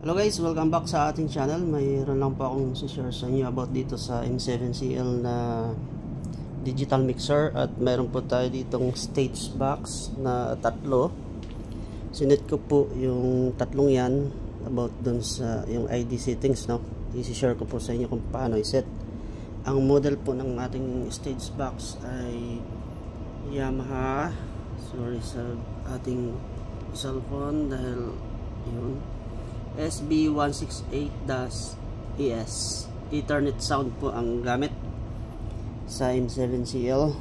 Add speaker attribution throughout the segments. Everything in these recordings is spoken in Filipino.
Speaker 1: Hello guys, welcome back sa ating channel. Mayroon lang po akong share sa inyo about dito sa M7CL na digital mixer. At mayroon po tayo ditong stage box na tatlo. Sinet ko po yung tatlong yan about dun sa yung ID settings, no? I-share ko po sa inyo kung paano i-set. Ang model po ng ating stage box ay Yamaha, sorry sa ating cellphone dahil yun, SB168-ES Ethernet sound po ang gamit sa M7CL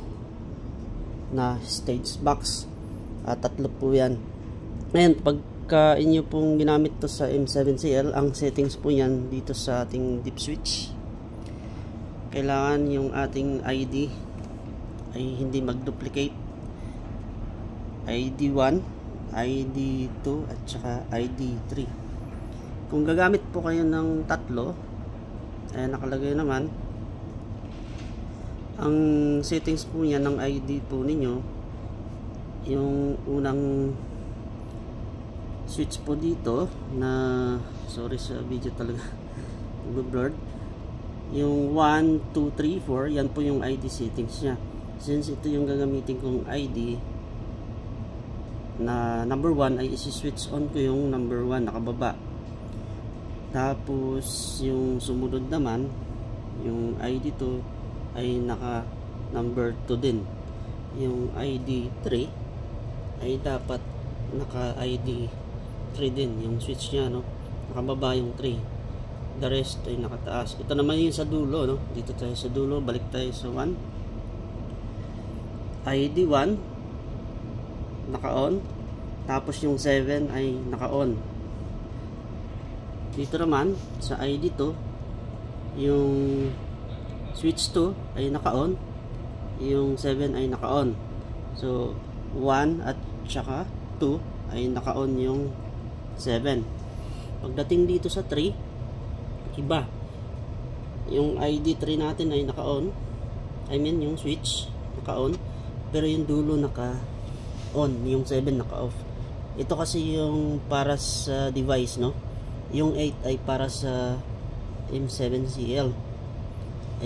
Speaker 1: na stage box. Tatlo po yan. Ngayon, pagka inyo pong ginamit to sa M7CL, ang settings po yan dito sa ating dip switch. Kailangan yung ating ID ay hindi mag-duplicate. ID1, ID2 at saka ID3. Kung gagamit po kayo ng tatlo, nakalagay naman ang settings po niya ng ID po ninyo. Yung unang switch po dito na, sorry sa video talaga blurred, yung 1, 2, 3, 4, yan po yung ID settings niya. Since ito yung gagamitin kong ID na number 1, ay isi-switch on ko yung number 1 nakababa. Tapos yung sumunod naman, yung ID 2 ay naka number 2 din. Yung ID 3 ay dapat naka ID 3 din, yung switch niya, no? Nakababa yung 3. The rest ay nakataas. Ito naman yung sa dulo, no? Dito tayo sa dulo, balik tayo sa 1. ID 1 naka-on, tapos yung 7 ay naka-on. Dito naman sa ID 2, yung switch 2 ay naka-on, yung 7 ay naka-on. So 1 at saka 2 ay naka-on yung 7. Pagdating dito sa 3, iba. Yung ID 3 natin ay naka-on, I mean yung switch naka-on, pero yung dulo naka-on, yung 7 naka-off. Ito kasi yung para sa device, no? Yung 8 ay para sa M7CL.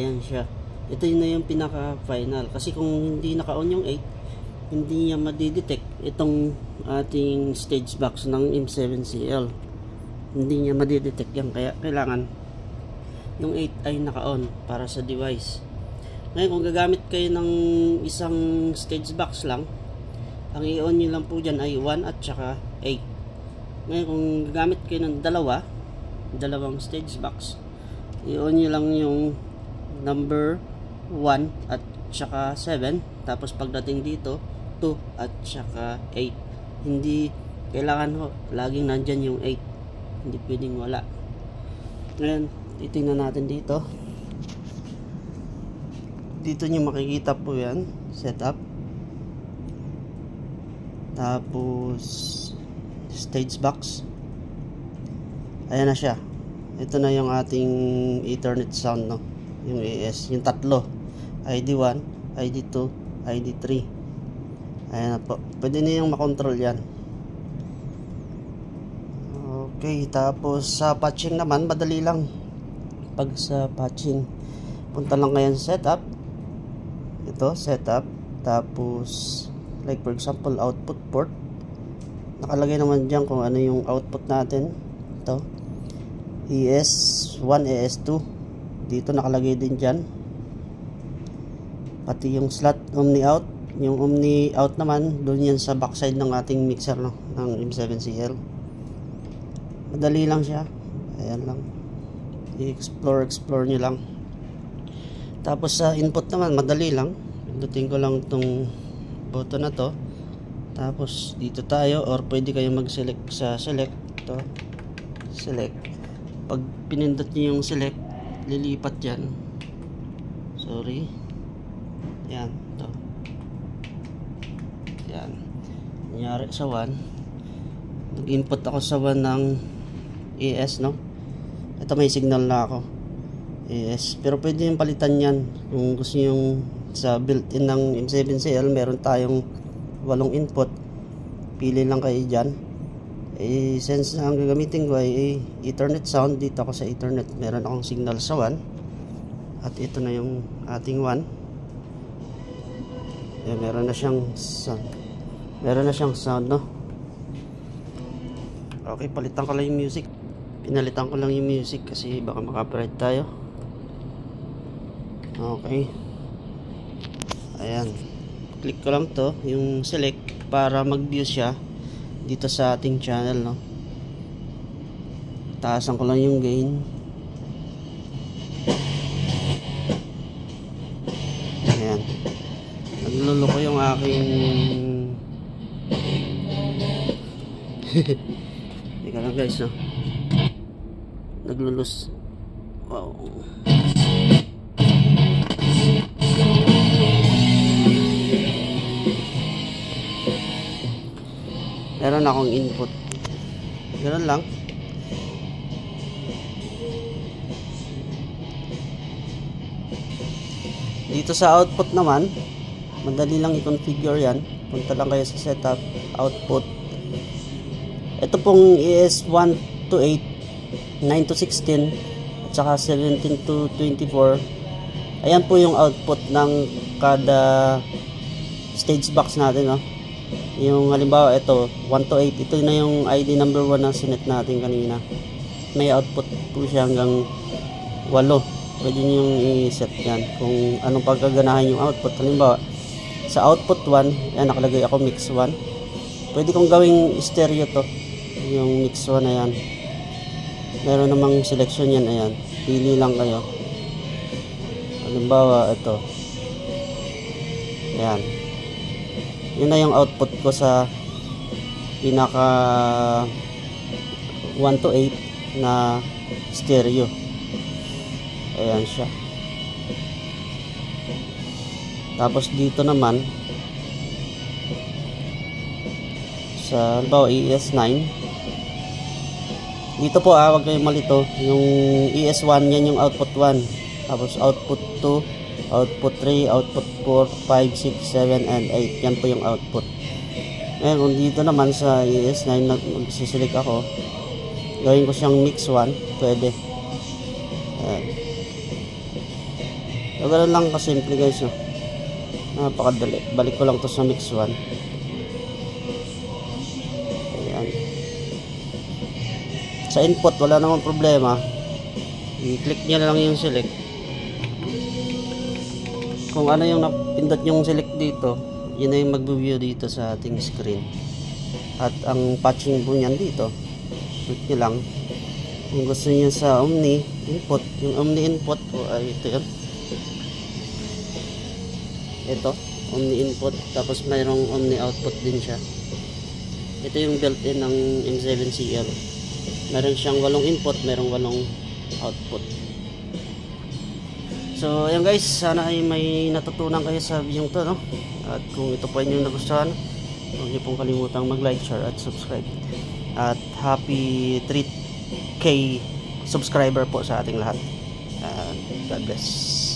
Speaker 1: Ayan siya. Ito yun na yung pinaka final. Kasi kung hindi naka-on yung 8, hindi niya madidetect itong ating stage box ng M7CL. Hindi niya madidetect yan. Kaya kailangan yung 8 ay naka-on para sa device. Ngayon, kung gagamit kayo ng isang stage box lang, ang i-on nyo lang po dyan ay 1 at saka 8. Ngayon, kung gagamit kayo ng dalawang stage box, i-on nyo lang yung number 1 at saka 7, tapos pagdating dito 2 at saka 8. Hindi kailangan ho laging nandyan yung 8, hindi pwedeng wala. Ngayon, titingnan natin dito nyo makikita po yan, setup, tapos stage box. Ayan na siya. Ito na yung ating Ethernet sound, no? Yung AS, yung tatlo, ID1, ID2, ID3. Ayan na po. Pwede na yung makontrol yan. Okay, tapos sa patching naman, madali lang. Pag sa patching, punta lang kayo sa setup. Ito, setup. Tapos like for example, output port. Nakalagay naman dyan kung ano yung output natin. Ito, ES1, ES2. Dito nakalagay din dyan. Pati yung slot omni out. Yung omni out naman, doon yan sa backside ng ating mixer, no? Ng M7CL. Madali lang siya. Ayan lang. I-explore nyo lang. Tapos sa input naman, madali lang. Pindutin ko lang itong button na to. Tapos dito tayo, or pwede kayo mag-select sa select. Ito, select. Pag pinindot nyo yung select, lilipat yan. Sorry. Yan, ito. Yan. Nangyari sa 1. Nag-input ako sa 1 ng AS, no? Ito may signal na ako. AS. Pero pwede yung palitan yan. Kung gusto yung sa built-in ng M7CL, meron tayong 8 input. Pili lang kayo dyan. Since ang gagamitin ko ay Ethernet sound, dito ako sa Ethernet, meron akong signal sa 1 at ito na yung ating 1. Meron na siyang sound, no? Okay, palitan ko lang yung music. Pinalitan ko lang yung music kasi baka maka-copyright tayo. Okay, ayan, click ko lang to, yung select, para mag-view siya dito sa ating channel, no? Taasan ko lang yung gain. Ayan, nagluluko yung aking teka lang guys, no? Naglulus. Wow. Meron akong input. Ganun lang. Dito sa output naman, madali lang i-configure yan. Punta lang kayo sa setup, output. Ito pong ES1 to 8, 9 to 16, at saka 17 to 24. Ayan po yung output ng kada stage box natin, no? Yung halimbawa ito 1 to 8, ito na yung ID number 1 na sinet natin kanina. May output po siya hanggang 8. Pwede nyo yung i-set yan kung anong pagkaganahan yung output. Halimbawa sa output 1, yan, nakalagay ako mix 1. Pwede kong gawing stereo to, yung mix 1 na yan. Meron namang selection yan, ayan, pili lang kayo. Halimbawa ito, ayan, yun na yung output ko sa pinaka 1 to 8 na stereo. Ayan siya. Tapos dito naman sa halimbawa ES9, dito po wag kayong malito, yung ES1 yan yung output 1, tapos output 2, output 3, output 4, 5, 6, 7, and 8. Yan po yung output. Ngayon, kung dito naman sa ES9, magsisilik ako, gawin ko siyang mix 1, pwede. Ayan. So, ganoon lang kasimple guys, no? Napakadali. Balik ko lang to sa mix 1. Ayan. Sa input, wala namang problema. I-click nyo na lang yung select. Kung ano yung napindot yung select dito, yun na yung mag-view dito sa ating screen. At ang patching po niyan dito, click nyo lang. Kung gusto niyo sa Omni input, yung Omni input po ay ito yun. Ito, Omni input, tapos mayroong Omni output din siya. Ito yung built-in ng M7CL. Meron siyang 8 input, merong 8 output. So, ayan guys, sana ay may natutunan kayo sa video to, no? At kung ito po yung nagustuhan, huwag niyo pong kalimutang mag-like, share, at subscribe. At happy 3K subscriber po sa ating lahat. And God bless.